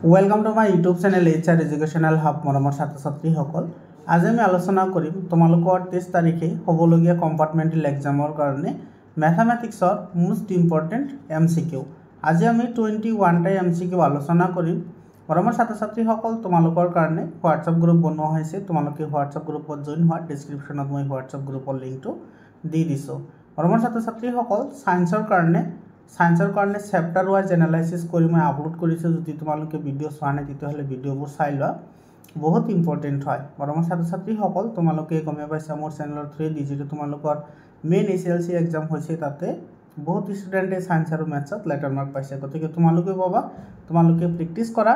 Welcome to my YouTube channel HR Educational Hub মৰমৰ ছাত্ৰ-ছাত্ৰীসকল আজি আমি আলোচনা কৰিম তোমালোকৰ 23 তাৰিখে হ'বলগীয়া কম্পাৰ্টমেণ্টেল এক্সামৰ কাৰণে ম্যাথমেটিক্সৰ মোস্ট ইম্পৰ্টেন্ট MCQ আজি আমি 21 টা MCQ আলোচনা কৰিম মৰমৰ ছাত্ৰ-ছাত্ৰীসকল তোমালোকৰ কাৰণে WhatsApp গ্ৰুপ বনোৱা হৈছে তোমালোকে WhatsApp গ্ৰুপত জয়েন হোৱা ডেসক্ৰিপচনত মই WhatsApp গ্ৰুপৰ লিংকটো দি দিছো মৰমৰ ছাত্ৰ-ছাত্ৰীসকল সায়েন্সৰ কাৰণে চেপ্টাৰ ওয়াইজ এনালাইসিস কৰি মই আপলোড কৰিছো যদি তোমালোকে ভিডিও চোৱা নাই তেতিয়াহলে ভিডিওবোৰ চাই লোৱা বহুত ইম্পৰ্টেন্ট হয় মৰমৰ ছাত্ৰ-ছাত্ৰীসকল তোমালোকে গমে পাইছা মোৰ চেনেলৰ থ্ৰু ডিজিটেল তোমালোকৰ মেইন SLC এক্সাম হৈছে তাতে বহুত ষ্টুডেন্টে সায়েন্স আৰু ম্যাথছত লেটাৰ মাৰ্ক পাইছে গতিকে তোমালোকে পাবা তোমালোকে প্ৰ্যাকটিস কৰা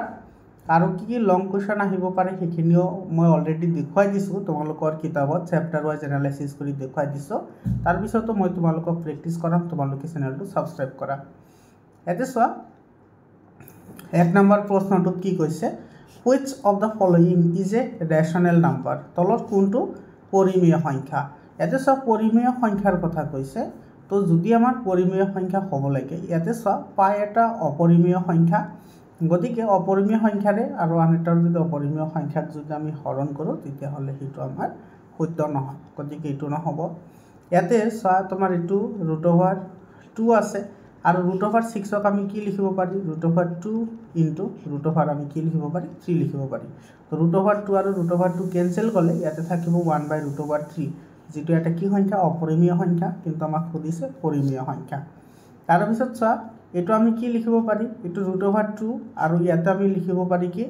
আৰু কি লং কোৱেশ্চন আহিব পাৰে সেইখিনিও মই অলৰেডি দেখুৱাই দিছো তোমালোকৰ কিতাপত চেপ্টাৰ ওয়াইজ এনালাইসিস কৰি দেখুৱাই দিছো তাৰ পিছতো মই তোমালোকক প্ৰ্যাকটিস কৰাম তোমালোকে চেনেলটো সাবস্ক্ৰাইব কৰা এতে সোৱা এক নম্বৰ প্ৰশ্নটো কি কৈছে which of the following is a rational number তলত কোনটো পৰিমেয় সংখ্যা এতে সোৱা পৰিমেয় সংখ্যাৰ কথা কৈছে তো যদি আমাৰ পৰিমেয় সংখ্যা হ'ব লাগে ইয়াতে সোৱা পাই এটা অপৰিমেয় সংখ্যা গতিকে অপৰিমেয় সংখ্যাৰে আৰু আনটাৰ যদি অপৰিমেয় সংখ্যাক যদি আমি হৰণ কৰো তেতিয়া হলে হেতু আমাৰ সত্য নহয় গতিকে এটো নহব ইয়াতে সোৱা তোমাৰ এটো √2 আছে আৰু √6 ক আমি কি লিখিব পাৰি √2 ইনটু √, আমি কি লিখিব পাৰি 3 লিখিব পাৰি তো √2 আৰু √2 কেনসেল গলে ইয়াতে থাকিব 1/√3 যেটো এটা কি সংখ্যা অপৰিমেয় সংখ্যা কিন্তু আমাক খুদিছে পৰিমেয় সংখ্যা তাৰ পিছত সোৱা এটো আমি কি লিখিব পাৰি এটো √2 আৰু ইয়াতে আমি লিখিব পাৰি কি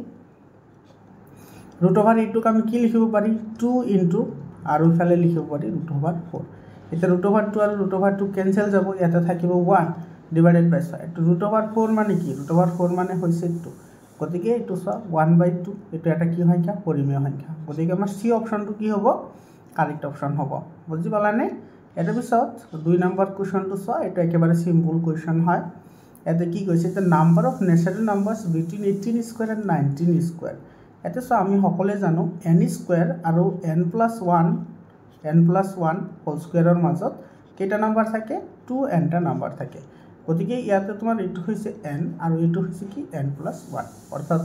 √8 ক আমি কি লিখিব পাৰি 2 ইনটু আৰু ইফালে লিখিব পাৰি √4 এটা √2 আৰু √2 কেনসেল যাব ইয়াতে থাকিব 1 ডিভাইডেড বাই 5 এটো √4 মানে কি √4 মানে হৈছে 2 গতিকে এটো সোৱা 1/2 এটো এটা কি সংখ্যা পৰিমেয় সংখ্যা গতিকে আমাৰ সি অপচনটো কি হ'ব কাৰেক্ট অপশন হ'ব বুজি পালানে এটাৰ পিছত 2 নম্বৰ কোৱেশ্চনটো সোৱা এটা একেবাৰে সিম্পল কোৱেশ্চন হয় এতে কি কৈছে the number of natural numbers between 18 square and 19 square এতে সোৱা আমি সকলে জানো n square আৰু n+1 হোল স্কয়াৰৰ মাজত কেইটা নাম্বাৰ থাকে 2n টা নাম্বাৰ থাকে গতিকে ইয়াতে তোমাৰ এটো হৈছে n আৰু এটো হৈছে কি n+1 অৰ্থাৎ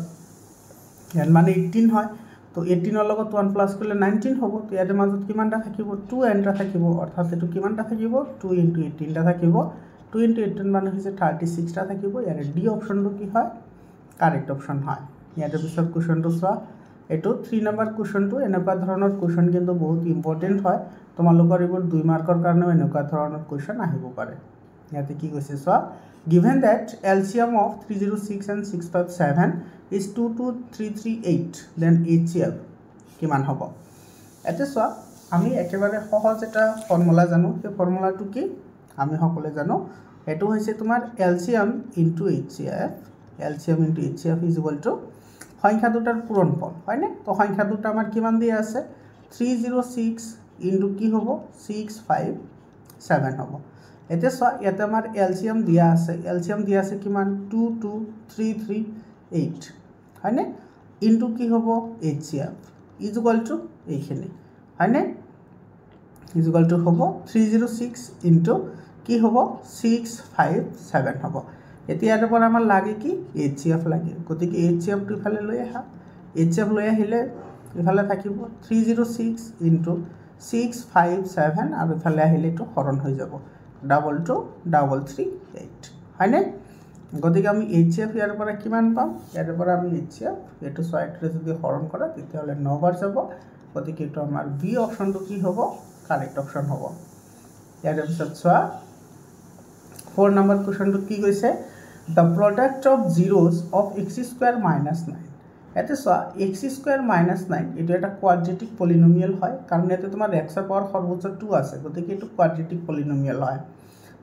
n মানে 18 হয় তো 18 ৰ লগত 1 প্লাস কৰিলে 19 হ'ব তো ইয়াৰ মাজত কিমানটা থাকিব 2n টা থাকিব অৰ্থাৎ এটো কিমানটা থাকিব 2 * 18 টা থাকিব 2 * 18 মানে হৈছে 36 টা থাকিব ইয়াৰ ডি অপচনটো কি হয় কাৰেক্ট অপচন হয় ইয়াৰ পিছত কোৱেশ্চনটো সোৱা এটো 3 নম্বৰ কোৱেশ্চনটো এনেকুৱা ধৰণৰ কোৱেশ্চন কিন্তু বহুত ইম্পৰ্টেন্ট হয় তোমালোকৰ এবোৰ 2 মাৰ্কৰ কাৰণে এনেকুৱা ধৰণৰ কোৱেশ্চন আহিব পাৰে ইয়াতে কি কৈছে সোৱা given that LCM of 306 and 657 is 22338 then HCF কিমান হ'ব এতে সোৱা আমি একেবাৰে সহজ এটা ফৰ্মুলা জানো সেই ফৰ্মুলাটো কি আমি সকলে জানো এটো হৈছে তোমাৰ LCM into HCF is equal to সংখ্যা দুটাৰ পূৰণফল হয়নে তো সংখ্যা দুটা আমাৰ কিমান দিয়া আছে 306 into কি হ'ব 657 হ'ব এতে সোৱা ইয়াতে আমাৰ LCM দিয়া আছে কিমান 22338 হয়নে ইনটু কি হ'ব HCF is equal to এইখিনি হয়নে is equal to হ'ব 306 into কি হ'ব 657 হ'ব এতিয়া ইয়াৰ পৰা আমাৰ লাগে কি HCF লাগে গতিকে HCF টো ইফালে লৈ আহা HCF লৈ আহিলে ইফালে থাকিব 306 into 657 আৰু ইফালে আহিলে টো হৰণ হৈ যাব 22338 হয়নে গতিকে আমি HCF ইয়াৰ পৰা কিমান পাম ইয়াৰ পৰা আমি HCF এটো সোৱাইটৰে যদি হৰণ কৰা তেতিয়াহলে 9 বাৰ যাব গতিকে এটো আমাৰ বি অপচনটো কি হ'ব কাৰেক্ট অপচন হ'ব ইয়াৰ পিছত সোৱা 4 নম্বৰ কোৱেশ্চনটো কি কৈছে the product of zeros of x² - 9 এতে সোৱা x² - 9 এটো এটা কোয়াড্ৰেটিক পলিনোমিয়াল হয় কাৰণ এতে তোমাৰ x ৰ পাৱাৰ সৰ্বোচ্চ 2 আছে গতিকে এটো কোয়াড্ৰেটিক পলিনোমিয়াল হয়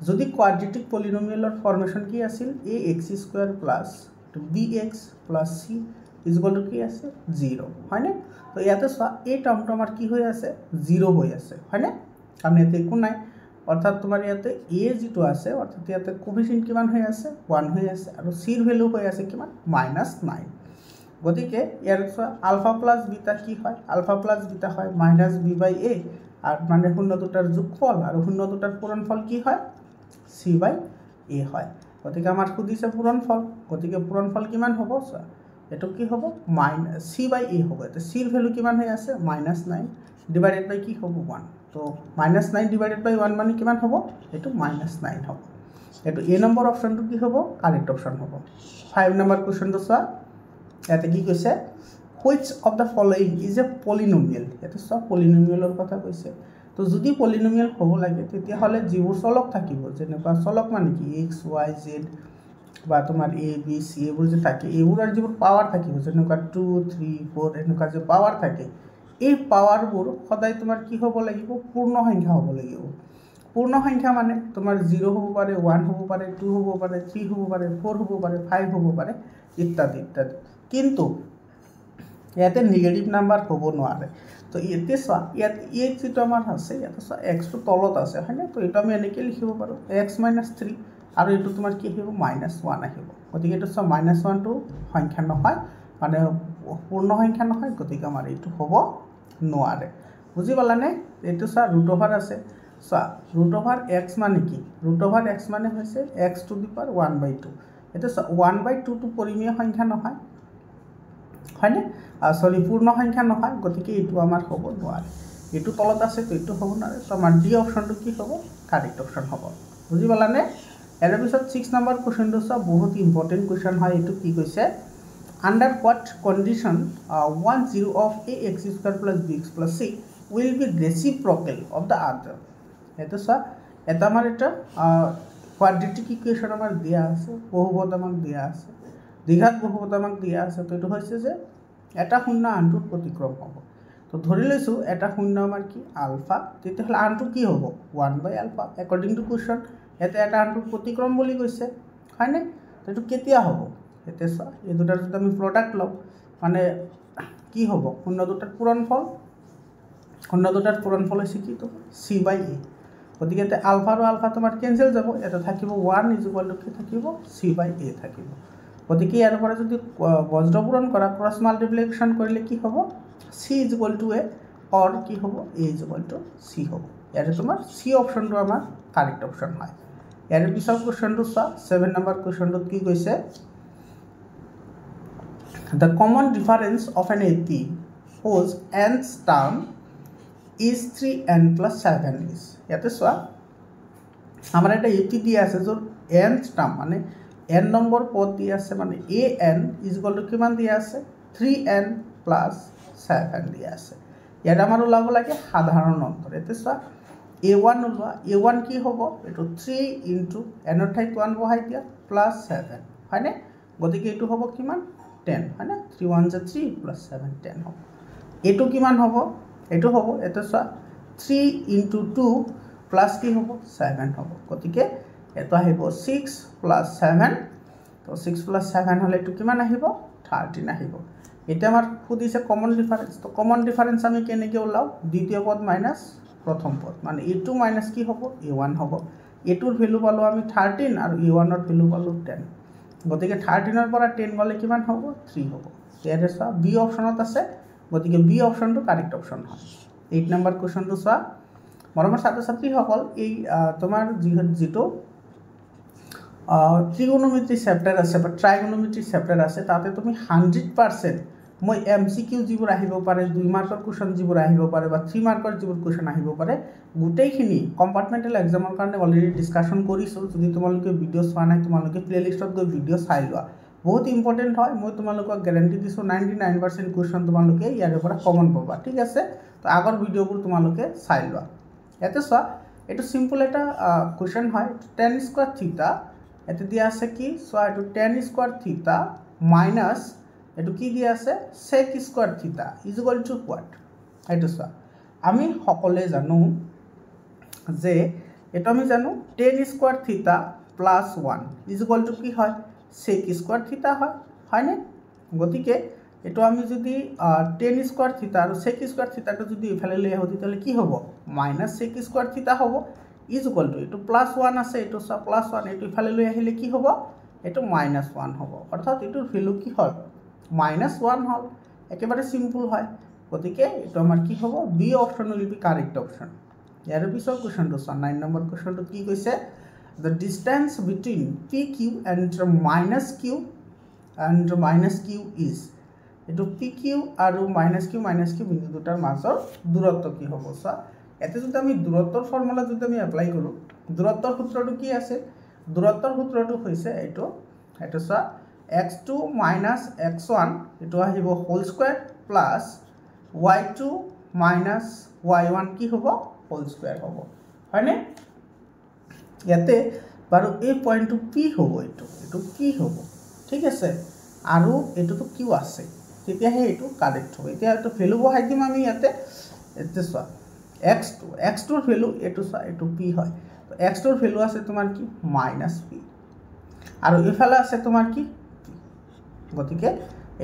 যদি কোয়াড্ৰেটিক পলিনোমিয়ালৰ ফৰ্মেশন কি আছিল ax² + bx + c = কি আছে 0 হয়নে তো ইয়াতে সোৱা এই টাৰ্মটো আমাৰ কি হৈ আছে 0 হৈ আছে হয়নে কাৰণ এতে একো নাই অৰ্থাৎ তোমাৰ ইয়াতে a যেটো আছে অৰ্থাৎ ইয়াতে কোফিচিয়েন্ট কিমান হৈ আছে 1 হৈ আছে আৰু c ৰ ভ্যালু হৈ আছে কিমান -9 গতিকে ইয়াৰ সোৱা আলফা প্লাস বিটা কি হয় আলফা প্লাস বিটা হয় -b/a আৰু মানে শূন্য দুটাৰ যোগফল আৰু শূন্য দুটাৰ পূৰণফল কি হয় c/a হয় গতিকে আমাৰ খুদিছে পূৰণফল গতিকে পূৰণফল কিমান হ'ব এটো কি হ'ব মাইনাস c/a হ'ব এটো c ৰ ভ্যালু কিমান হৈ আছে -9 ডিভাইডেড বাই কি হ'ব 1 তো -9 ডিভাইডেড বাই 1 মানে কিমান হ'ব এটো -9 হ'ব এটো a নম্বৰ অপচনটো কি হ'ব কাৰেক্ট অপচন হ'ব 5 নম্বৰ কোৱেশ্চনটো চোৱা ইয়াতে কি কৈছে which of the following is a polynomial এটো সব পলিনোমিয়ালৰ কথা কৈছে তো যদি পলিনোমিয়াল হ'ব লাগে তেতিয়া হলে যিবোৰ চলক থাকিব যেনেকুৱা চলক মানে কি x y z বা তোমাৰ a b c এইবোৰ যে থাকে এইবোৰৰ যিবোৰ পাৱাৰ থাকিব যেনেকুৱা 2 3 4 এনেকুৱা যে পাৱাৰ থাকে এই পাৱাৰবোৰ সদায় তোমাৰ কি হ'ব লাগিব পূৰ্ণ সংখ্যা হ'ব লাগিব পূৰ্ণ সংখ্যা মানে তোমাৰ 0 হ'ব পাৰে 1 হ'ব পাৰে 2 হ'ব পাৰে 3 হ'ব পাৰে 4 হ'ব পাৰে 5 হ'ব পাৰে ইত্যাদি ইত্যাদি কিন্তু ইয়াতে নেগেটিভ নাম্বাৰ হ'ব নোৱাৰে তো ইয়াতে চোৱা ইয়াত এই যেটো আমাৰ আছে ইয়াতে চোৱা x টো তলত আছে হয়নে তো এটা আমি এনেকৈ লিখিব পাৰো x - 3 আৰু এটো তোমাৰ কি আহিব -1 আহিব গতিকে এটো চোৱা -1 টো সংখ্যা নহয় মানে পূৰ্ণ সংখ্যা নহয় গতিকে আমাৰ এটো হ'ব নোৱাৰে বুজি পালানে এটো চোৱা ৰুট ওভাৰ আছে চোৱা ৰুট ওভাৰ x মানে কি ৰুট ওভাৰ x মানে হৈছে x টু দি পাৱাৰ 1/2 এটো 1/2 টো পৰিমেয় সংখ্যা নহয় হয়নে সৰি পূৰ্ণ সংখ্যা নহয় গতিকে এটো আমাৰ হ'ব নোৱাৰে এটো তলত আছে তো এটো হ'ব নোৱাৰে তো আমাৰ ডি অপচনটো কি হ'ব কাৰেক্ট অপচন হ'ব বুজি পালানে এৰ পিছত 6 নম্বৰ কোৱেশ্চনটো সব বহুত ইম্পৰ্টেন্ট কোৱেশ্চন হয় এটো কি কৈছে under what condition 10 of ax² + bx + c will be reciprocal of the other এটো সব এটা আমাৰ এটা কোয়াড্ৰেটিক ইকুয়েশন আমাৰ দিয়া আছে বহুপদ আমাক দিয়া আছে দ্বিঘাত বহুপদ আমাক দিয়া আছে তো এটো হৈছে যে এটা শূন্য আনটোৰ প্ৰতিক্ৰম হ'ব তো ধৰি লৈছো এটা শূন্য আমাৰ কি আলফা তেতিয়াহলে আনটো কি হ'ব 1/α according to question এতে এটা আনটোৰ প্ৰতিক্ৰম বুলি কৈছে হয়নে তো এটো কেতিয়া হ'ব এতে চোৱা এই দুটাৰ যদি আমি প্ৰডাক্ট লওঁ মানে কি হ'ব শূন্য দুটাৰ পূৰণফল হৈছে কি তো c/a গতিকে এতে আলফা আৰু আলফা তোমাৰ কেনসেল যাব এটা থাকিব 1 = কি থাকিব c/a থাকিব গতিকে ইয়াৰ পৰা যদি বজ্ৰপূৰণ কৰা ক্ৰস মাল্টিপ্লিকেশন কৰিলে কি হ'ব c = a or কি হ'ব a = c হ'ব ইয়াৰে তোমাৰ c অপচনটো আমাৰ কাৰেক্ট অপচন হয় ইয়াৰে পিছৰ কোৱেশ্চনটো চোৱা 7 নম্বৰ কোৱেশ্চনটো কি কৈছে the common difference of an AP whose nth term is 3n + 7 is ইয়াতে চোৱা আমাৰ এটা AP দিয়া আছে য'ৰ nth টাৰ্ম মানে n নম্বৰ পদ দিয়া আছে মানে an = কিমান দিয়া আছে 3n + 7 দিয়া আছে ইয়াত আমাৰ ওলাব লাগে সাধাৰণ অন্তৰ এতে চোৱা a1 ওলোৱা a1 কি হ'ব এটো 3 * n ৰ ঠাইত 1 বহাই দিয়া +7 হয়নে গতিকে এটো হ'ব কিমান 10 হয়নে 3 * 1 = 3 + 7 10 হ'ব এটো কিমান হ'ব এটো হ'ব এতে চোৱা 3 * 2 প্লাস কি হ'ব 7 হ'ব গতিকে এটো আহিব 6 + 7 তো 6 + 7 হলে এটো কিমান আহিব 13 আহিব এটা আমাৰ খুদিছে কমন ডিফাৰেন্স তো কমন ডিফাৰেন্স আমি কেনেকৈ ওলাও দ্বিতীয় পদ মাইনাস প্ৰথম পদ মানে a2 মাইনাস কি হ'ব a1 হ'ব a2 ৰ ভ্যালু পালো আমি 13 আৰু a1 ৰ ভ্যালু পালো 10 গতিকে 13 ৰ পৰা 10 গলে কিমান হ'ব 3 হ'ব ইয়াৰে চোৱা বি অপচনত আছে গতিকে বি অপচনটো কাৰেক্ট অপচন হয় 8 নম্বৰ কোৱেশ্চনটো চোৱা মৰমৰ ছাত্ৰ ছাত্ৰীসকল এই তোমাৰ যেটো trigonometry chapter আছে বা trigonometry chapter আছে তাতে তুমি 100% মই MCQ যিবোৰ আহিব পাৰে 2 মাৰ্কৰ কোৱেশ্চন যিবোৰ আহিব পাৰে বা 3 মাৰ্কৰ যিবোৰ কোৱেশ্চন আহিব পাৰে গুটেইখিনি কম্পাৰ্টমেন্টাল এক্সামৰ কাৰণে অলৰেডি ডিসকাশন কৰিছো যদি তোমালোকে ভিডিও চোৱা নাই তোমালোকে প্লেলিষ্টত গৈ ভিডিও চাই লোৱা বহুত ইম্পৰ্টেন্ট হয় মই তোমালোকক গ্যাৰান্টি দিছো 99% কোৱেশ্চন তোমালোকে ইয়াৰ পৰা কমন পাবা ঠিক আছে তো আগৰ ভিডিওবোৰ তোমালোকে চাই লোৱা এতে চোৱা এটো সিম্পল এটা কোৱেশ্চন হয় tan স্কয়ার থিটা এতে দিয়া আছে কি সো এটো tan স্কয়ার থিটা মাইনাস এটো কি দিয়া আছে sec স্কয়ার থিটা = what এটো সো আমি সকলে জানো যে এটো আমি জানো tan স্কয়ার থিটা + 1 = কি হয় sec স্কয়ার থিটা হয় হয়নে গতিকে এটো আমি যদি tan স্কয়ার থিটা আৰু sec স্কয়ার থিটাটো যদি ইফালে লৈ আহো তাহলে কি হ'ব -sec স্কয়ার থিটা হ'ব = এটো +1 আছে এটো সব +1 এটো ইফালে লৈ আহিলে কি হ'ব এটো -1 হ'ব অৰ্থাৎ এটোৰ ভ্যালু কি হ'ল -1 হ'ল একেবাৰে সিম্পল হয় গতিকে এটো আমাৰ কি হ'ব B option will be correct option ইয়াৰ পিছৰ কোৱেশ্চনটো 9 নম্বৰ কোৱেশ্চনটো কি কৈছে the distance between pq and -q and minus q is এটো pq আৰু minus q বিন্দু দুটাৰ মাজৰ দূৰত্ব কি হ'ব সা এতে যদি আমি দূৰত্বৰ ফৰ্মুলা যদি আমি এপ্লাই কৰো দূৰত্বৰ সূত্ৰটো কি আছে দূৰত্বৰ সূত্ৰটো হৈছে এটো সা x2 minus x1 এটো আহিব whole square plus y2 minus y1 কি হ'ব হোল স্কয়াৰ হ'ব হয়নে ইয়াতে বাৰু এই পয়েন্টটো p হ'ব এটো p হ'ব ঠিক আছে আৰু এটোটো q আছে তেতিয়া হে এটো কারেক্ট হ'ব এতিয়া এটো ভ্যালু বহাই দিম আমি ইয়াতে এতে সা x2 ৰ ভ্যালু এটো সা এটো p হয় তো x2 ৰ ভ্যালু আছে তোমাৰ কি -p আৰু ইফালে আছে তোমাৰ কি গতিকে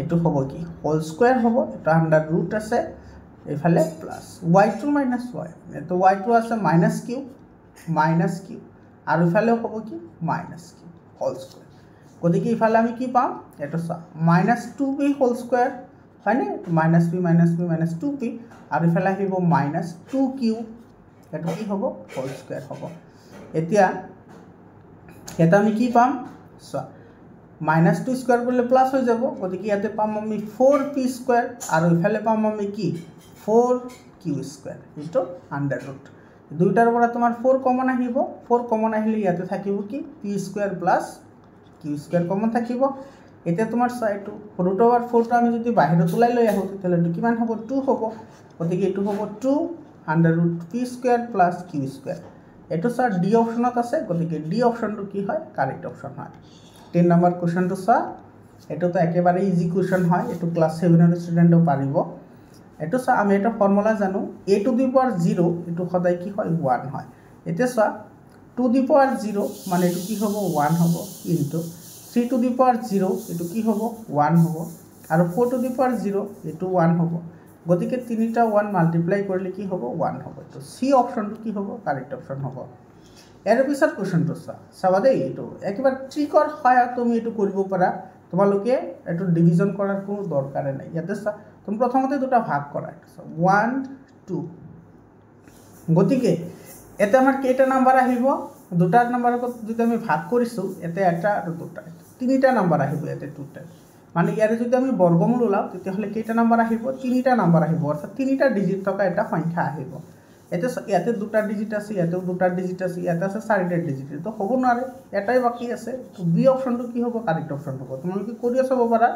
এটো হ'ব কি হোল স্কয়াৰ হ'ব এটা আন্ডাৰ ৰুট আছে ইফালে প্লাস y2 minus y এটো y2 আছে -q আৰু ইফালেও হ'ব কি -q হোল স্কয়াৰ গতিকে ইফালে আমি কি পাম এটো সা -2p হোল স্কয়াৰ হয়নে -p 2p আৰু ইফালে আহিব -2q এটো কি হ'ব হোল স্কয়াৰ হ'ব এতিয়া এটা আমি কি পাম সা -2 স্কয়াৰ কৰিলে প্লাস হৈ যাব গতিকে ইয়াতে পাম আমি 4p স্কয়াৰ আৰু ইফালে পাম আমি কি 4q স্কয়াৰ ইটো আন্ডাৰ ৰুট দুইটাৰ পৰা তোমাৰ 4 কমন আহিব 4 কমন আহিলে ইয়াতে থাকিব কি p square plus q square common থাকিব এতিয়া তোমাৰ সাইটো √4 টো আমি যদি বাহিৰত ওলাই লৈ আহো তেতিয়ালে কিমান হ'ব 2 হ'ব গতিকে এটো হ'ব 2 under root p square plus q square এটো স্যার ডি অপশনত আছে গতিকে ডি অপশনটো কি হয় কারেক্ট অপশন হয় 10 নম্বৰ কোশ্চেনটো স্যার এটো তো একেবারে ইজি কোশ্চেন হয় এটো ক্লাস 7 এর স্টুডেন্টও পারিব এটো স্যার আমি এটা ফর্মুলা জানো a টু দি পাওয়ার 0 এটো সদায় কি হয় 1 হয় এতে স্যার টু দি পাওয়ার 0 মানে এটো কি হবে 1 হবে ইনটু 3 টু দি পাওয়ার 0 এটো কি হবে 1 হবে আর 4 টু দি পাওয়ার 0 এটো 1 হবে গতিকে তিনিটা 1 মাল্টিপ্লাই কৰিলে কি হ'ব 1 হ'ব তো সি অপশনটো কি হ'ব কারেক্ট অপশন হ'ব এর পিছত কোশ্চেনটো চাবা দেই এটো একবাৰ ট্ৰিকৰ সহায়ত তুমি এটো কৰিব পাৰা তোমালোকে এটো ডিভিজন কৰাৰ কোনো দৰকাৰ নাই ইয়াতে তুমি প্ৰথমতে দুটা ভাগ কৰা 1 2 গতিকে এটা আমাৰ কেইটা নাম্বাৰ আহিব দুটা নাম্বাৰক যদি আমি ভাগ কৰিছো এতে এটা আৰু দুটা তিনিটা নাম্বাৰ আহিব এতে টোটাল মানে ইয়াৰে যদি আমি বর্গমূল ওলাও তেতিয়াহলে কেইটা নাম্বার আহিব তিনিটা নাম্বার আহিব অর্থাৎ তিনিটা ডিজিট থকা এটা সংখ্যা আহিব এতে ইয়াতে দুটা ডিজিট আছে ইয়াতেও দুটা ডিজিট আছে ইয়াতে আছে চাৰিটা ডিজিট তো হ'ব নোৱাৰে এটাই বাকি আছে তো বি অপশনটো কি হ'ব কাৰেক্ট অপশন হ'ব তোমালোকে কৰি চাব পাৰা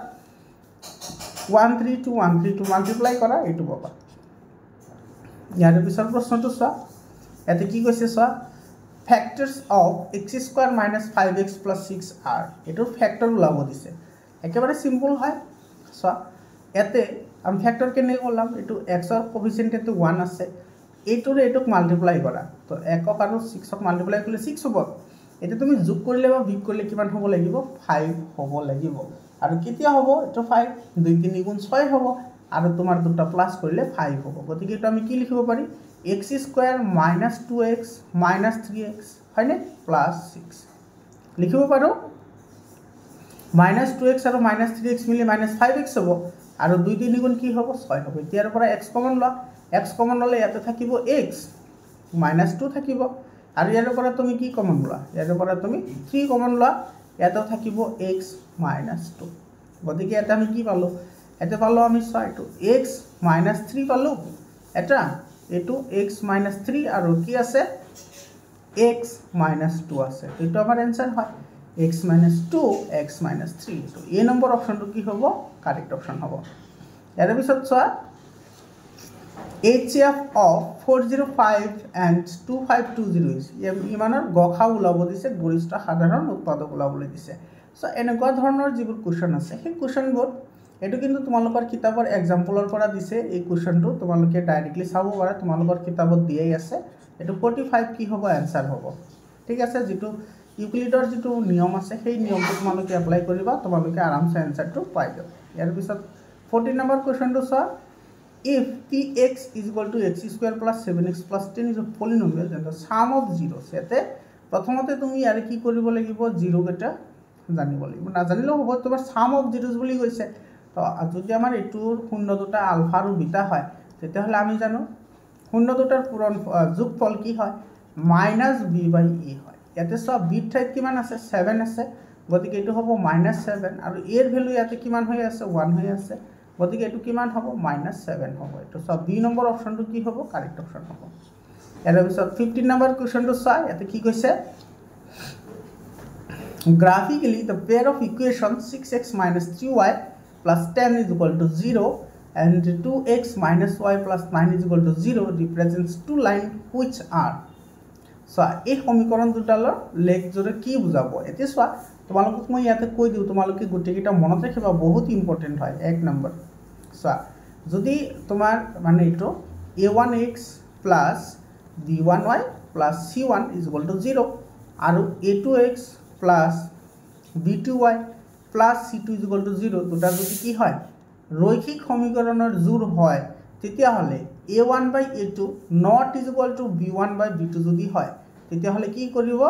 132 মাল্টিপ্লাই কৰা এটো পাবা ইয়াৰে পিছৰ প্ৰশ্নটো চোৱা এতে কি কৈছে চোৱা factors of x² - 5x + 6r এটো ফ্যাক্টর ওলাব দিছে একেবারে সিম্পল হয় সো এতে আমি ফ্যাক্টর কেনে করলাম এটো x এর কোএফিসিয়েন্ট এতে 1 আছে এইটোরে এটক মাল্টিপ্লাই করা তো 1 আৰু 6 ক মাল্টিপ্লাই কৰিলে 6 হ'ব এতে তুমি যোগ কৰিলে বা বিয়োগ কৰিলে কিমান হ'ব লাগিব 5 হ'ব লাগিব আৰু কেতিয়া হ'ব এটো 5 2 3 গুণ 6 হ'ব আৰু তোমাৰ দুটা প্লাস কৰিলে 5 হ'ব গতিকে এটো আমি কি লিখিব পাৰি x² - 2x - 3x হয়নে প্লাস 6 লিখিব পাৰো -2x আৰু -3x মিলি -5x হ'ব আৰু 2 3 গুণ কি হ'ব 6 হ'ব এতিয়াৰ পৰা x কমন ল x কমন ললে ইয়াতে থাকিব x -2 থাকিব আৰু ইয়াৰ পৰা তুমি কি কমন লোৱা ইয়াৰ পৰা তুমি 3 কমন লোৱা ইয়াতে থাকিব x -2 গতিকে এটা আমি কি পালো এতে পালো আমি 6 x -3 পালো এটা এটো x -3 আৰু কি আছে x -2 আছে এটো আমাৰ आंसर হয় x -2 x -3 তো এই নম্বৰ অপশনটো কি হ'ব কাৰেক্ট অপশন হ'ব ইয়াৰ পিছত চোৱা HCF of 405 and 2520 is ইমানৰ গখা ওলাব দিছে গৰিষ্ঠ সাধাৰণ উৎপাদক ওলাবলৈ দিছে সো এনেকুৱা ধৰণৰ যিবোৰ কোশ্চেন আছে সেই কোশ্চেনবোৰ এটো কিন্তু তোমালোকৰ কিতাপৰ এক্সাম্পলৰ পৰা দিছে এই কোশ্চেনটো তোমালোকে ডাইৰেক্টলি চাব পাৰা তোমালোকৰ কিতাপত দিয়াই আছে এটো 45 কি হ'ব आंसर হ'ব ঠিক আছে যেটো ইউক্লিডৰ যেটো নিয়ম আছে সেই নিয়মটো তোমালোকে এপ্লাই কৰিবা তোমালোকে আৰামছে आंसरটো পাই যাবা ইয়াৰ পিছত 14 নম্বৰ কোশ্চেনটো চোৱা if px = x² + 7x + 10 is a polynomial then the sum of zeros এতে প্ৰথমতে তুমি ইয়াৰ কি কৰিব লাগিব 0 কেটা জানিব লাগিব না জানিলেও হ'ব তোমাৰ sum of zeros বুলি কৈছে তো যদি আমাৰ এটোৰ শূন্য দুটা আলফা আৰু বিটা হয় তেতিয়াহলে আমি জানো শূন্য দুটাৰ পূৰণ যোগফল কি হয় -b/a হয় ইয়াতে সব বিট ঠাইত কিমান আছে 7 আছে গতিকে এইটো হ'ব -7 আৰু এৰ ভ্যালু ইয়াতে কিমান হৈ আছে 1 হৈ আছে গতিকে এইটো কিমান হ'ব -7 হ'ব এইটো সব বি নম্বৰ অপচনটো কি হ'ব কাৰেক্ট অপচন হ'ব ইয়াৰ পিছত 15 নম্বৰ কোৱেশ্চনটো চাই ইয়াতে কি কৈছে graphically the pair of equations 6x minus 3y plus 10 is equal to 0 and 2x minus y plus 9 is equal to 0 represents two lines which are so এই সমীকরণ দুটালৰ লেখ জোৰে কি বুজাব এতে সোৱা তোমালোকক মই ইয়াতে কৈ দিও তোমালোকে গুটেকিটা মনত ৰাখিবা বহুত ইম্পৰ্টেন্ট হয় এক নম্বৰ সোৱা যদি তোমাৰ মানে এটো a1x plus b1y plus c1 is equal to 0 আৰু a2x plus b2y plus c2 is equal to 0 দুটা যদি কি হয় রৈখিক সমীকৰণৰ জোৰ হয় তেতিয়া হলে a1 by a2 not is equal to b1 by b2 যদি হয় তেতিয়া হলে কি কৰিব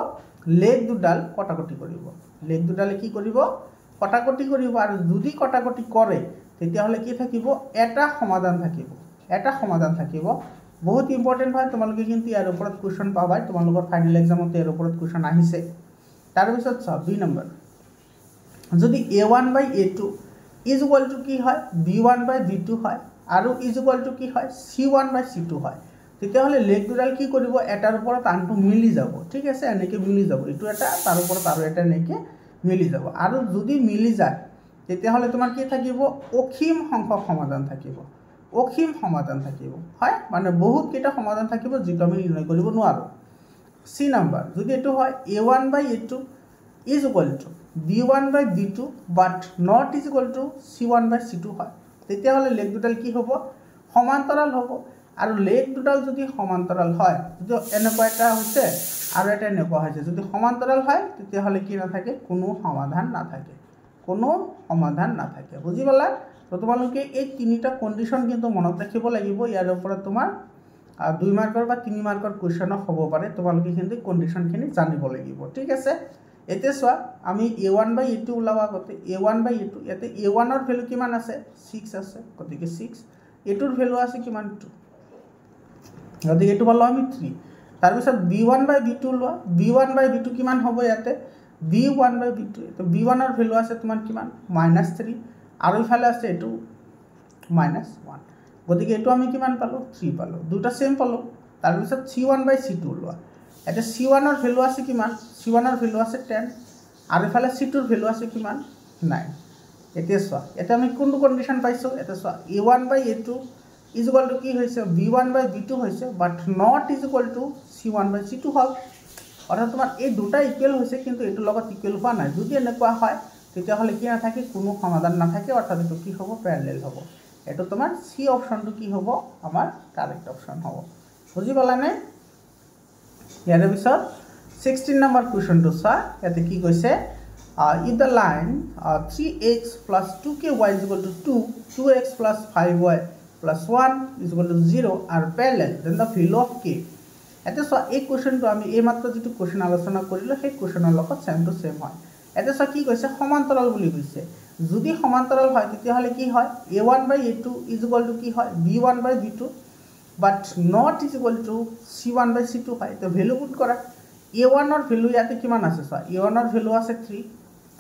লেগ দুডাল কটাকটি কৰিব লেগ দুডালে কি কৰিব কটাকটি কৰিব আৰু যদি কটাকটি কৰে তেতিয়া হলে কি থাকিব এটা সমাধান থাকিব বহুত ইম্পৰ্টেন্ট হয় তোমালোকে কিন্তু ইয়াৰ ওপৰত কোৱেশ্চন পাবাই তোমালোকৰ ফাইনাল এক্সামত ইয়াৰ ওপৰত কোৱেশ্চন আহিছে তাৰ পিছত চাও বি নম্বৰ যদি a1 by a2 is equal to কি হয় b1 by b2 হয় আৰু is equal to কি হয় c1 by c2 হয় তেতিয়া হলে লেগ দুডাল কি কৰিব এটাৰ ওপৰত আনটো মিলি যাব ঠিক আছে এনেকে মিলি যাব এটো এটা তাৰ ওপৰত আৰু এটা এনেকে মিলি যাব আৰু যদি মিলি যায় তেতিয়া হলে তোমাৰ কি থাকিব অসীম সংখ্যক সমাধান থাকিব হয় মানে বহুত কেইটা সমাধান থাকিব যেটো আমি নিৰ্ণয় কৰিব নোৱাৰো সি নম্বৰ যদি এটো হয় a1 by a2 is equal to b1 by b2 but not is equal to c1 by c2 হয় তেতিয়া হলে লেগ দুডাল কি হ'ব সমান্তৰাল হ'ব আৰু লেগ দুডাল যদি সমান্তৰাল হয় যদি এনেকুৱা এটা হৈছে আৰু এটা এনেকুৱা হৈছে যদি সমান্তৰাল হয় তেতিয়া হলে কি নাথাকে কোনো সমাধান নাথাকে বুজি পালা তো তোমালোকে এই তিনিটা কন্ডিশন কিন্তু মনত ৰাখিব লাগিব ইয়াৰ ওপৰত তোমাৰ 2 মাৰ্কৰ বা 3 মাৰ্কৰ কোৱেশ্চন হ'ব পাৰে তোমালোকে কিন্তু কন্ডিশনখিনি জানিব লাগিব ঠিক আছে এতে সোৱা আমি a1 by a2 উলাবা গতে a1 by a2 ইয়াতে a1 ৰ ভ্যালু কিমান আছে 6 আছে গতিকে 6 a2 ৰ ভ্যালু আছে কিমান 2 গতিকে এটো পালো আমি 3 তাৰ পিছত b1 by b2 লোৱা b1 by b2 কিমান হ'ব ইয়াতে b1 by b2 তো b1 ৰ ভ্যালু আছে তোমাৰ কিমান -3 আৰু ইফালে আছে এটো -1 গতিকে এটো আমি কিমান পালো 3 পালো দুটা সেম পালো তাৰ পিছত c1 by c2 লোৱা এটা c1 ৰ ভ্যালু আছে কিমান c1 ৰ ভ্যালু আছে 10 আৰু ইফালে c2 ৰ ভ্যালু আছে কিমান 9 এতে সোৱা এটা আমি কোনটো কন্ডিশন পাইছো এতে সোৱা a1 by a2 is equal to কি হৈছে b1 by b2 হৈছে but not is equal to c1 by c2 হল অৰ্থাৎ তোমাৰ এই দুটা ইকুৱেল হৈছে কিন্তু এটো লগত ইকুৱেল হোৱা নাই যদি এনেকুৱা হয় তেতিয়া হলে কি নাথাকে কোনো সমাধান নাথাকে অৰ্থাৎ এটো কি হ'ব প্যাৰালেল হ'ব এটো তোমাৰ সি অপচনটো কি হ'ব আমাৰ কাৰেক্ট অপচন হ'ব বুজি পালানে ইয়াৰ পিছত 16 নম্বৰ কোৱেশ্চনটো চা ইয়াতে কি কৈছে if the line 3x plus 2ky is equal to 2 2x plus 5y plus 1 is equal to 0 are parallel then the value of k এতে সো এই কোৱেশ্চনটো আমি এই মাত্ৰ যেটো কোৱেশ্চন আলোচনা কৰিলো সেই কোৱেশ্চনৰ লগত সেম টু সেম হয় এতে সো কি কৈছে সমান্তৰাল বুলি কৈছে যদি সমান্তৰাল হয় তেতিয়া হলে কি হয় a1 by a2 is equal to কি হয় b1 by b2 but not is equal to c1 by c2 হয় তো ভ্যালু পুট কৰা a1 ৰ ভ্যালু ইয়াতে কিমান আছে সো a1 ৰ ভ্যালু আছে 3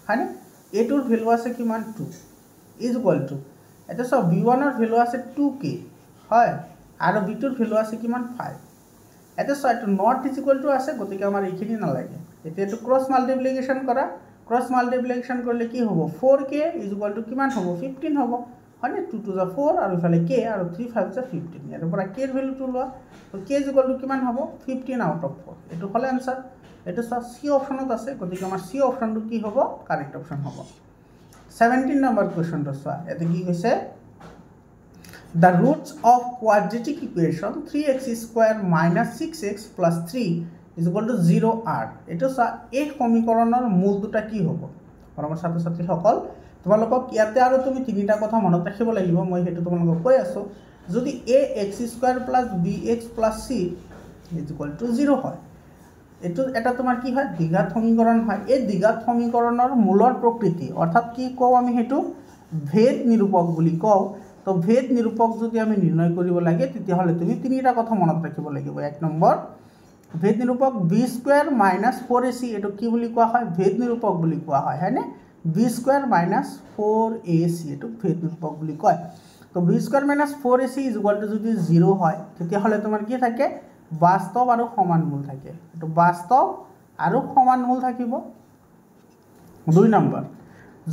হয়নে a2 ৰ ভ্যালু আছে কিমান 2 is equal to এটা সব b1 ৰ ভ্যালু আছে 2k হয় আৰু b2 ৰ ভ্যালু আছে কিমান 5 এটা সো এটা not is equal to আছে গতিকে আমাৰ এইখিনি না লাগে এতিয়া এটো ক্ৰস মাল্টিপ্লিকেশন কৰা ক্ৰস মাল্টিপ্লিকেশন কৰিলে কি হ'ব 4k is equal to কিমান হ'ব 15 হ'ব হয়নে 2 to the 4 আৰু ইফালে k আৰু 3 5 to 15 ইয়াৰ পৰা k ৰ ভ্যালুটো লোৱা তো k is equal to কিমান হ'ব 15 out of 4 এটো হলে आंसर এটো সি অপচনত আছে গতিকে আমাৰ সি অপচনটো কি হ'ব কাৰেক্ট অপচন হ'ব 17 নম্বৰ কোৱেশ্চনটো চোৱা এতে কি কৈছে the roots of quadratic equation 3x square minus 6x plus 3 is equal to 0 are এটো চোৱা এই সমীকৰণৰ মূল দুটা কি হ'ব পৰমৰ ছাত্ৰ ছাত্ৰী সকল তোমালোকক ইয়াতে আৰু তুমি তিনিটা কথা মনত ৰাখিব লাগিব মই হেতু তোমালোকক কৈ আছো যদি ax square plus bx plus c is equal to 0 হয় এটো এটা তোমাৰ কি হয় দ্বিঘাত সমীকৰণ হয় এই দ্বিঘাত সমীকৰণৰ মূলৰ প্ৰকৃতি অৰ্থাৎ কি কও আমি হেতু ভেদ নিৰূপক বুলি কও তো ভেদ নিৰূপক যদি আমি নিৰ্ণয় কৰিব লাগে তেতিয়া হলে তুমি তিনিটা কথা মনত ৰাখিব লাগিব এক নম্বৰ ভেদ নিৰূপক বি স্কোয়াৰ মাইনাছ 4ac এইটো কি বুলি কোৱা হয় ভেদ নিৰূপক বুলি কোৱা হয় হয়নে বি স্কোয়াৰ মাইনাছ 4ac এইটো ভেদ নিৰূপক বুলি কয় তো B square minus 4ac is equal to যদি 0 হয় তেতিয়াহ'লে তোমাৰ কি থাকে বাস্তৱ আৰু সমান মূল থাকে এইটো বাস্তৱ আৰু সমান মূল থাকিব 2 নম্বৰ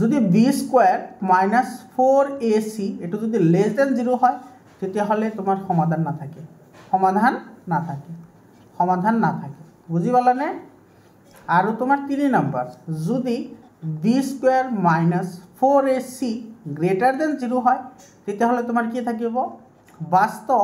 যদি বি স্কোয়াৰ মাইনাছ 4ac এইটো যদি লেছ দেন 0 হয় তেতিয়াহ'লে তোমাৰ সমাধান নাথাকে সমাধান নাথাকে বুজি পালানে আৰু তোমাৰ 3 নম্বৰ যদি B square minus 4ac greater than 0 হয় তেতিয়াহ'লে তোমাৰ কি থাকিব বাস্তৱ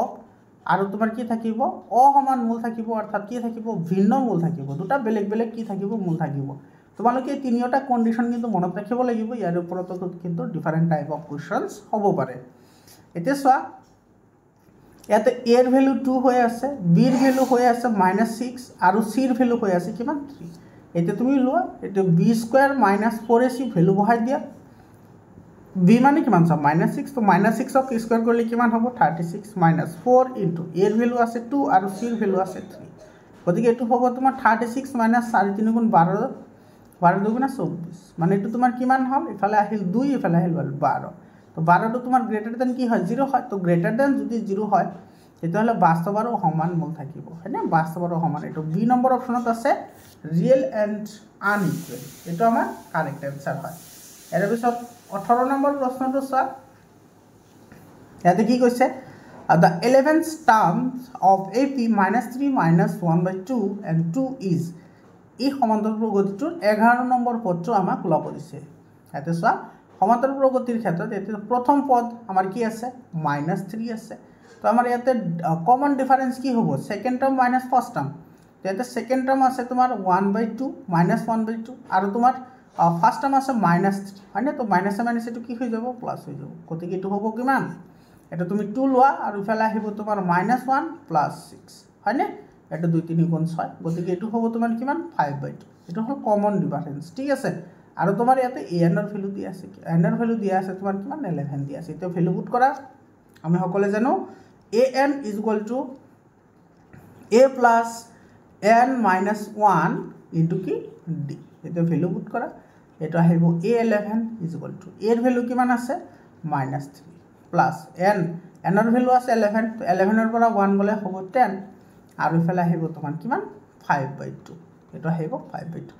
আৰু তোমাৰ কি থাকিব অসমান মূল থাকিব অৰ্থাৎ কি থাকিব ভিন্ন মূল থাকিব দুটা বেলেগ বেলেগ কি থাকিব মূল থাকিব তোমালোকে তিনিটা কন্ডিশন কিন্তু মনত ৰাখিব লাগিব ইয়াৰ ওপৰতো কিন্তু ডিফাৰেন্ট টাইপ অফ কোৱেশ্চনছ হ'ব পাৰে এতিয়া চোৱা ইয়াতে a ৰ ভ্যালু 2 হৈ আছে b ৰ ভ্যালু হৈ আছে -6 আৰু c ৰ ভ্যালু হৈ আছে কিমান 3 এতিয়া তুমি লোৱা এটা b স্কয়াৰ -4ac ভ্যালু বহাই দিয়া b মানে কিমান আছে -6 তো -6 ক স্কয়াৰ কৰিলে কিমান হ'ব 36 -4 ইনটু a ৰ ভ্যালু আছে 2 আৰু c ৰ ভ্যালু আছে 3 গতিকে এটো হ'ব তোমাৰ 36 -3 গুণ 12 12 দুগুণা 24 মানে এটো তোমাৰ কিমান হ'ল ইফালে আহিল 2 ইফালে আহিল 12 তো 12 টো তোমাৰ গ্ৰেটাৰ দেন কি হয় 0 হয় তো গ্ৰেটাৰ দেন যদি 0 হয় তেতিয়াহ'লে বাস্তৱ আৰু সমান মূল থাকিব হয়নে বাস্তৱ আৰু সমান এটো বি নম্বৰ অপচনত আছে ৰিয়েল এণ্ড আনইকুৱেল এটো আমাৰ কাৰেক্ট আনসাৰ হয় এৰ পিছত 18 নম্বৰ প্ৰশ্নটো চোৱা ইয়াতে কি কৈছে the 11th term of ap -3 -1/2 and 2 is এই সমান্তৰাল প্ৰগতিটোৰ 11 নম্বৰ পদটো আমাক ওলাব দিছে ইয়াতে চোৱা সমান্তৰাল প্ৰগতিৰ ক্ষেত্ৰত এতে প্ৰথম পদ আমাৰ কি আছে -3 আছে তো আমাৰ ইয়াতে কমন ডিফাৰেন্স কি হ'ব second term minus first term তো ইয়াতে সেকেন্ড টাৰ্ম আছে তোমাৰ 1/2 -1/2 আৰু তোমাৰ ফার্স্ট টার্ম আছে -3 হয়নে তো মাইনাসে মাইনাসে এটো কি হৈ যাব প্লাস হৈ যাব গতিকে এটো হ'ব কিমান এটা তুমি 2 লোৱা আৰু ইফালে আহিব তোমাৰ -1 + 6 হয়নে এটা 2 3 গুণ 6 গতিকে এটো হ'ব তোমাৰ কিমান 5/2 এটো হ'ল কমন ডিফাৰেন্স ঠিক আছে আৰু তোমাৰ ইয়াতে an ৰ ভ্যালু দিয়া আছে n ৰ ভ্যালু দিয়া আছে তোমাৰ কিমান 11 দিয়া আছে এটো ভ্যালু পুট কৰা আমি সকলে জানো an is equal to a plus n minus 1 into কি d এটো ভ্যালু পুট কৰা এটো আহিব a11 is equal to a ৰ ভ্যালু কিমান আছে -3 plus n ৰ ভ্যালু আছে 11 তো 11 ৰ পৰা 1 গলে হ'ব 10 আৰু ইফালে আহিব তোমাৰ কিমান 5/2 এটো আহিব 5/2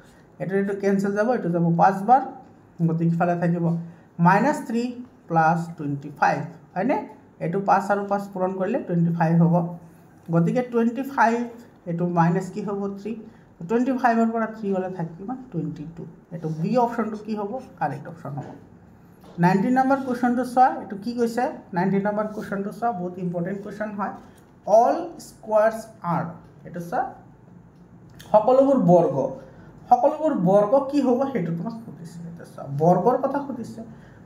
এটো ক্যান্সেল যাব এটো যাব 5 বাৰ গতিকে ইফালে থাকিব -3 plus 25 হয়নে এটো 5 আৰু 5 পূৰণ কৰিলে 25 হ'ব গতিকে 25 এটো মাইনাস কি হ'ব 3 25 ৰ পৰা 3 গলে থাকিব 22 এটো বি অপচনটো কি হ'ব কারেক্ট অপচন হ'ব 19 নম্বৰ কোৱেশ্চনটো চোৱা এটো কি কৈছে 19 নম্বৰ কোৱেশ্চনটো চোৱা বহুত ইম্পৰ্টেন্ট কোৱেশ্চন হয় অল স্কোয়াৰস আৰ এটো চোৱা সকলোবোৰ বৰ্গ কি হ'ব হেতু তোমাক সুধিছে এটা চোৱা বৰ্গৰ কথা সুধিছে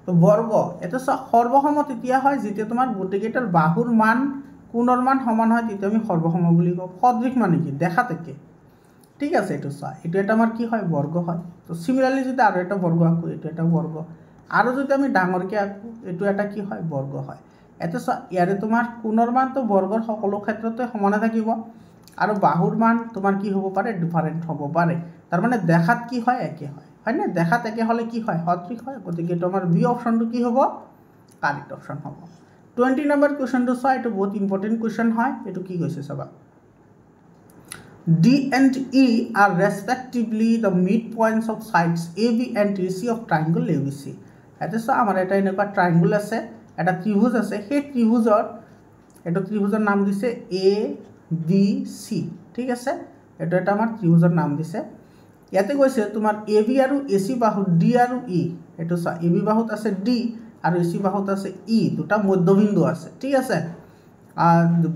তো বৰ্গ এটা সৰ্বসম তেতিয়া হয় যেতিয়া তোমাৰ গোটেকেটাৰ বাহুৰ মান কোণৰ মান সমান হয় তেতিয়া আমি সর্বসম বুলি কওঁ সদৃশ মানে কি দেখা থাকে ঠিক আছে এটো এটো এটা আমাৰ কি হয় বৰ্গ হয় তো সিমিলাৰলি যদি আৰু এটা বৰ্গ আকো এটো এটা বৰ্গ আৰু যদি আমি ডাঙৰকে আকো এটো এটা কি হয় বৰ্গ হয় এটো ইয়াৰে তোমাৰ কোণৰ মান তো বৰ্গৰ সকলো ক্ষেত্ৰতে সমানে থাকিব আৰু বাহুৰ মান তোমাৰ কি হ'ব পাৰে ডিফাৰেন্ট হ'ব পাৰে তাৰ মানে দেখাত কি হয় একে হয় হয়নে দেখাত একে হলে কি হয় সদৃশ হয় গতিকে তোমাৰ বি অপশনটো কি হ'ব কাৰেক্ট অপশন হ'ব 20 নম্বৰ কোৱেশ্চনটো চোৱা এটো বহুত ইম্পৰ্টেন্ট কোৱেশ্চন হয় এটো কি কৈছে চাবা D and E are respectively the midpoints of sides AB and AC of triangle ABC এটা চোৱা আমাৰ এটা এনেকুৱা ট্ৰায়াঙ্গল আছে এটা ত্ৰিভুজ আছে সেই ত্ৰিভুজৰ নাম দিছে ABC ঠিক আছে এটা এটা আমাৰ ত্ৰিভুজৰ নাম দিছে ইয়াতে কৈছে তোমাৰ AB আৰু AC বাহু D আৰু E এটো চা AB বাহুত আছে D আৰু AC বাহুত আছে E দুটা মধ্যবিন্দু আছে ঠিক আছে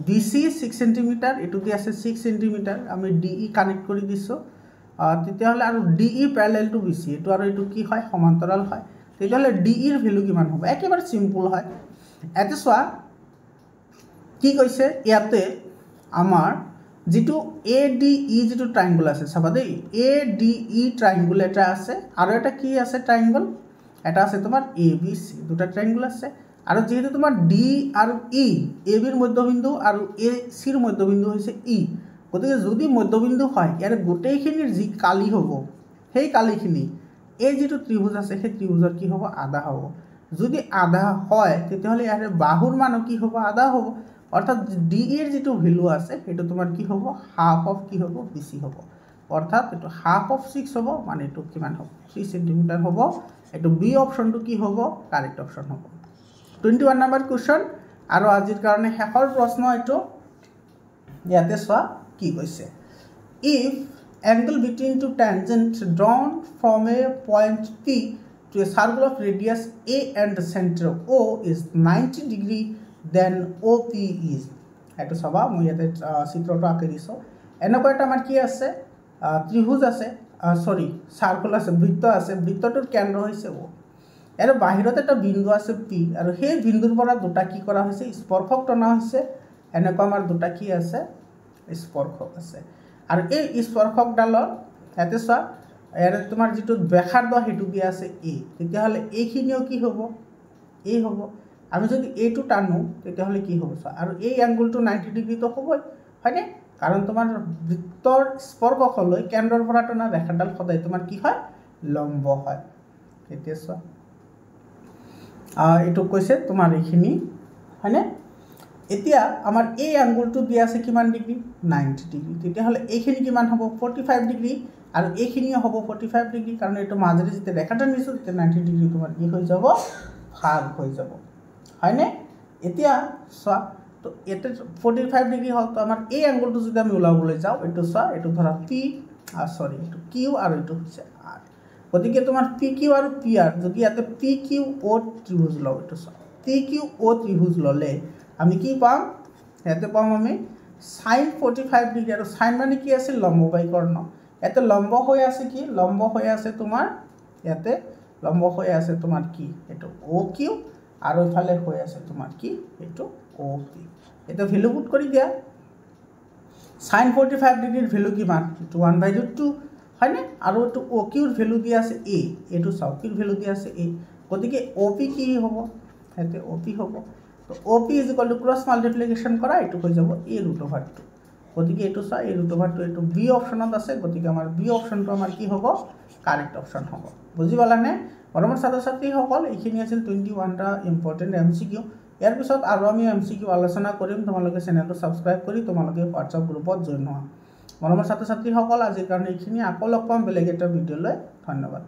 BC 6 cm এটো দি আছে 6 cm আমি DE কানেক্ট কৰি দিছো তেতিয়া হলে আৰু DE প্যাৰালাল টু BC এটো আৰু এটো কি হয় সমান্তৰাল হয় তেতিয়া হলে DE ৰ ভ্যালু কিমান হ'ব একেবাৰে সিম্পল হয় এতে চোৱা কি কৈছে ইয়াতে আমাৰ যেটো ADE যেটো ট্ৰায়াঙ্গল আছে চাবা দেই ADE ট্ৰায়াঙ্গল এটা আছে আৰু এটা কি আছে ট্ৰায়াঙ্গল এটা আছে তোমাৰ ABC দুটা ট্ৰায়াঙ্গল আছে আৰু যেহেতু তোমাৰ D আৰু E AB ৰ মধ্যবিন্দু আৰু AC ৰ মধ্যবিন্দু হৈছে E গতিকে যদি মধ্যবিন্দু হয় ইয়াৰ গোটেইখিনিৰ যি কালি হ'ব সেই কালিখিনি এই যিটো ত্ৰিভুজ আছে সেই ত্ৰিভুজৰ কি হ'ব আধা হ'ব যদি আধা হয় তেতিয়াহ'লে ইয়াৰ বাহুৰ মান কি হ'ব আধা হ'ব অৰ্থাৎ ডি এৰ যিটো ভ্যালু আছে সেইটো তোমাৰ কি হ'ব হাফ অফ কি হ'ব বিসি হ'ব অর্থাৎ এটো হাফ অফ 6 হ'ব মানে এটো কিমান হ'ব 3 সেন্টিমিটার হ'ব এটো বি অপশনটো কি হ'ব কারেক্ট অপশন হ'ব 21 নম্বৰ কোৱেশ্চন আৰু আজিৰ কাৰণে শেষৰ প্ৰশ্ন এটো ইয়াতে চোৱা কি কৈছে if angle between two tangents drawn from a point P to a circle of radius A and the center O is 90 degree then OP is এটো সবা মই ইয়াতে চিত্ৰটো আঁকি দিছো এনেকুৱা এটা আমাৰ কি আছে ত্ৰিভুজ আছে সৰি সাৰ্কেল আছে বৃত্ত আছে বৃত্তটোৰ কেন্দ্ৰ হৈছে O এৰ বাহিৰত এটা বিন্দু আছে P আৰু সেই বিন্দুৰ পৰা দুটা কি কৰা হৈছে স্পৰ্শক টনা হৈছে এনেকুৱা আমাৰ দুটা কি আছে স্পৰ্শক আছে আৰু এই স্পৰ্শকডালৰ ইয়াতে চোৱা ইয়াৰ তোমাৰ যেটো ব্যাসাৰ্ধ হেতু দিয়া আছে A তেতিয়াহলে এইখিনিও কি হ'ব A হ'ব আমি যদি A2 টানো তেতিয়াহলে কি হ'ব চোৱা আৰু এই এংগলটো 90 ডিগ্ৰী তো হ'বই হয়নে কাৰণ তোমাৰ বৃত্তৰ স্পৰ্শকলৈ কেন্দ্ৰৰ পৰা টনা ৰেখাডাল সদায় তোমাৰ কি হয় লম্ব হয় এতিয়া চোৱা এটো কৈছে তোমাৰ এইখিনি হয়নে এতিয়া আমাৰ এই এংগলটো দিয়া আছে কিমান ডিগ্ৰী 90 ডিগ্ৰী তেতিয়াহলে এইখিনি কিমান হ'ব 45 ডিগ্ৰী আৰু এইখিনিও হ'ব 45 ডিগ্ৰী কাৰণ এটো মাজেৰে যেতে ৰেখাটা নিছো তেতে 90 ডিগ্ৰী তোমাৰ কি হৈ যাব ভাগ হৈ যাব হয়নে এতিয়া চোৱা তো এতে 45 ডিগ্ৰী হল তো আমাৰ এই এংগলটো যদি আমি উলাবলৈ যাও এটো চোৱা এটো ধৰা P সৰি এটো Q আৰু এটো হৈছে R গতিকে তোমাৰ PQ আৰু PR যদি ইয়াতে PQO ত্ৰিভুজ লও এটো চোৱা PQO ত্ৰিভুজ ললে আমি কি পাম ইয়াতে পাম আমি sin 45 ডিগ্ৰী আৰু sin মানে কি আছে লম্ব বাই কৰ্ণ এতে লম্ব হৈ আছে কি লম্ব হৈ আছে তোমাৰ ইয়াতে লম্ব হৈ আছে তোমাৰ কি এটো OQ আৰু ইফালে হৈ আছে তোমাৰ কি এটো OP এটা ভ্যালু পুট কৰি দিয়া sin 45 ডিগ্ৰীৰ ভ্যালু কিমান এটো 1/2 হয়নে আৰু এটো OQ ৰ ভ্যালু দিয়া আছে A এটো OQ ৰ ভ্যালু দিয়া আছে A গতিকে OP কি হ'ব এতে OP হ'ব তো OP ক্রস মাল্টিপ্লিকেশন করা এটো হৈ যাব A√2 গতিকে এটো চা A√2 এটো বি অপশনত আছে গতিকে আমাৰ বি অপশনটো আমাৰ কি হ'ব কাৰেক্ট অপশন হ'ব বুজি পালানে মৰমৰ ছাত্ৰ-ছাত্ৰী সকল এইখিনি আছিল 21 টা ইম্পৰ্টেন্ট এমসিকিউ ইয়াৰ পিছত আৰু আমি এমসিকিউ আলোচনা কৰিম তোমালোকে চেনেলটো সাবস্ক্ৰাইব কৰি তোমালোকে WhatsApp গ্ৰুপত জয়েন হোৱা মৰমৰ ছাত্ৰ-ছাত্ৰী সকল আজিৰ কাৰণে এইখিনি আকৌ লগ পাম বেলেগ এটা ভিডিঅ'লৈ ধন্যবাদ